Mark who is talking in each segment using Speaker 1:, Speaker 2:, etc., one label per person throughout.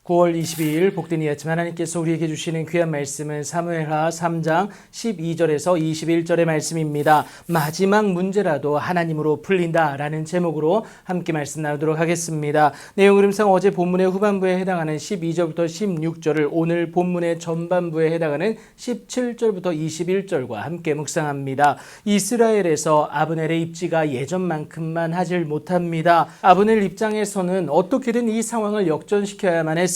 Speaker 1: 9월 22일 복된 이 아침 하나님께서 우리에게 주시는 귀한 말씀은 사무엘하 3장 12절에서 21절의 말씀입니다. 마지막 문제라도 하나님으로 풀린다라는 제목으로 함께 말씀 나누도록 하겠습니다. 내용 흐름상 어제 본문의 후반부에 해당하는 12절부터 16절을 오늘 본문의 전반부에 해당하는 17절부터 21절과 함께 묵상합니다. 이스라엘에서 아브넬의 입지가 예전만큼만 하질 못합니다. 아브넬 입장에서는 어떻게든 이 상황을 역전시켜야만 했습니다.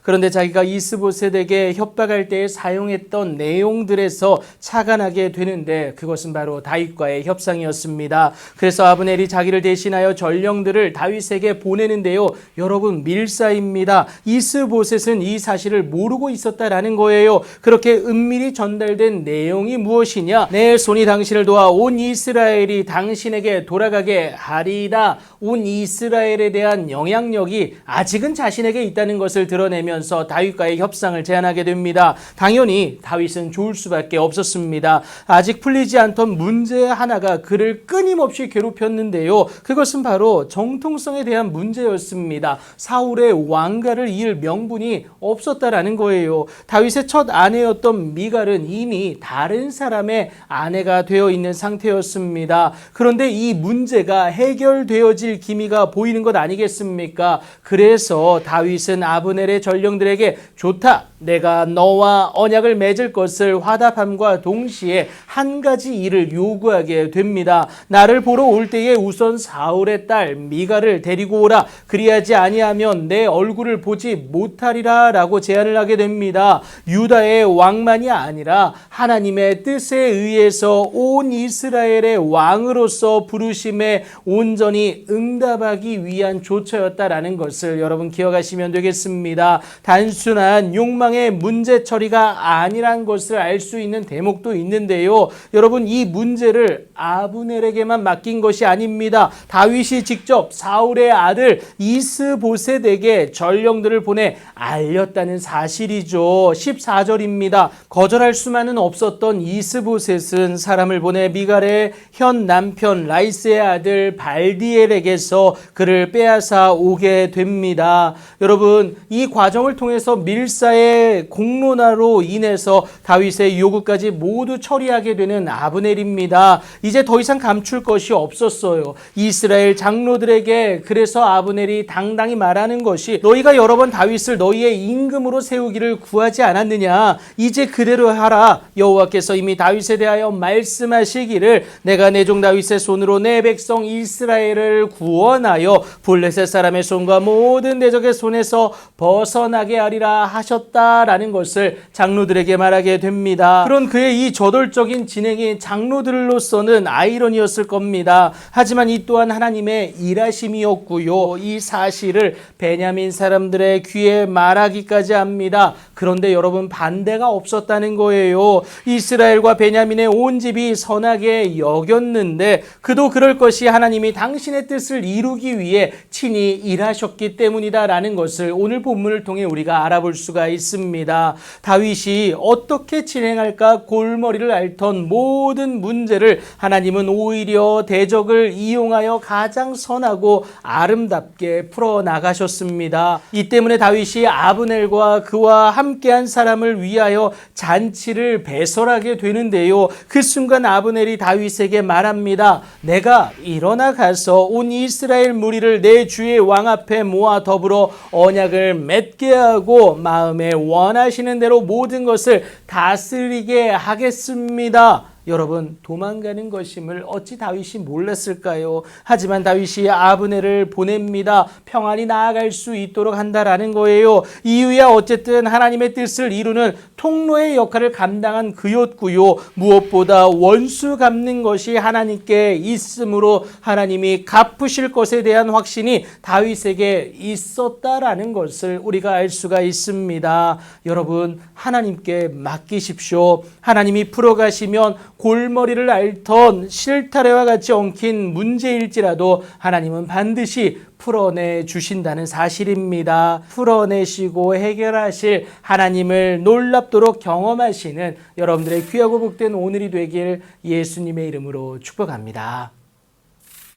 Speaker 1: 그런데 자기가 이스보셋에게 협박할 때 사용했던 내용들에서 착안하게 되는데 그것은 바로 다윗과의 협상이었습니다. 그래서 아브넬이 자기를 대신하여 전령들을 다윗에게 보내는데요. 여러분, 밀사입니다. 이스보셋은 이 사실을 모르고 있었다라는 거예요. 그렇게 은밀히 전달된 내용이 무엇이냐? 내 손이 당신을 도와 온 이스라엘이 당신에게 돌아가게 하리이다. 온 이스라엘에 대한 영향력이 아직은 자신에게 있다는 것을 드러내면서 다윗과의 협상을 제안하게 됩니다. 당연히 다윗은 좋을 수밖에 없었습니다. 아직 풀리지 않던 문제 하나가 그를 끊임없이 괴롭혔는데요. 그것은 바로 정통성에 대한 문제였습니다. 사울의 왕가를 이을 명분이 없었다라는 거예요. 다윗의 첫 아내였던 미갈은 이미 다른 사람의 아내가 되어 있는 상태였습니다. 그런데 이 문제가 해결되어질 기미가 보이는 것 아니겠습니까? 그래서 다윗은 아브넬의 전령들에게 좋다, 내가 너와 언약을 맺을 것을 화답함과 동시에 한 가지 일을 요구하게 됩니다. 나를 보러 올 때에 우선 사울의 딸 미갈을 데리고 오라. 그리하지 아니하면 내 얼굴을 보지 못하리라 라고 제안을 하게 됩니다. 유다의 왕만이 아니라 하나님의 뜻에 의해서 온 이스라엘의 왕으로서 부르심에 온전히 응답하기 위한 조처였다라는 것을 여러분 기억하시면 되겠습니다. 단순한 욕망의 문제 처리가 아니란 것을 알 수 있는 대목도 있는데요. 여러분, 이 문제를 아브넬에게만 맡긴 것이 아닙니다. 다윗이 직접 사울의 아들 이스보셋에게 전령들을 보내 알렸다는 사실이죠. 14절입니다. 거절할 수만은 없었던 이스보셋은 사람을 보내 미갈의 현 남편 라이스의 아들 발디엘에게서 그를 빼앗아 오게 됩니다. 여러분, 이 과정을 통해서 밀사의 공론화로 인해서 다윗의 요구까지 모두 처리하게 되는 아브넬입니다. 이제 더 이상 감출 것이 없었어요. 이스라엘 장로들에게 그래서 아브넬이 당당히 말하는 것이, 너희가 여러 번 다윗을 너희의 임금으로 세우기를 구하지 않았느냐? 이제 그대로 하라. 여호와께서 이미 다윗에 대하여 말씀하시기를 내가 내 종 다윗의 손으로 내 백성 이스라엘을 구원하여 블레셋 사람의 손과 모든 대적의 손에서 벗어나게 하리라 하셨다라는 것을 장로들에게 말하게 됩니다. 그런 그의 이 저돌적인 진행이 장로들로서는 아이러니였을 겁니다. 하지만 이 또한 하나님의 일하심이었고요. 이 사실을 베냐민 사람들의 귀에 말하기까지 합니다. 그런데 여러분, 반대가 없었다는 거예요. 이스라엘과 베냐민의 온 집이 선하게 여겼는데 그도 그럴 것이 하나님이 당신의 뜻을 이루기 위해 친히 일하셨기 때문이다라는 것을 오늘 본문을 통해 우리가 알아볼 수가 있습니다. 다윗이 어떻게 진행할까 골머리를 앓던 모든 문제를 하나님은 오히려 대적을 이용하여 가장 선하고 아름답게 풀어나가셨습니다. 이 때문에 다윗이 아브넬과 그와 함께한 사람을 위하여 잔치를 배설하게 되는데요. 그 순간 아브넬이 다윗에게 말합니다. 내가 일어나 가서 온 이스라엘 무리를 내 주의 왕 앞에 모아 더불어 언약을 맺게 하고 마음에 원하시는 대로 모든 것을 다스리게 하겠습니다. 여러분, 도망가는 것임을 어찌 다윗이 몰랐을까요? 하지만 다윗이 아브넬을 보냅니다. 평안히 나아갈 수 있도록 한다라는 거예요. 이유야 어쨌든 하나님의 뜻을 이루는 통로의 역할을 감당한 그였고요. 무엇보다 원수 갚는 것이 하나님께 있으므로 하나님이 갚으실 것에 대한 확신이 다윗에게 있었다라는 것을 우리가 알 수가 있습니다. 여러분, 하나님께 맡기십시오. 하나님이 풀어가시면 골머리를 앓던 실타래와 같이 엉킨 문제일지라도 하나님은 반드시 풀어내 주신다는 사실입니다. 풀어내시고 해결하실 하나님을 놀랍도록 경험하시는 여러분들의 귀하고 복된 오늘이 되길 예수님의 이름으로 축복합니다.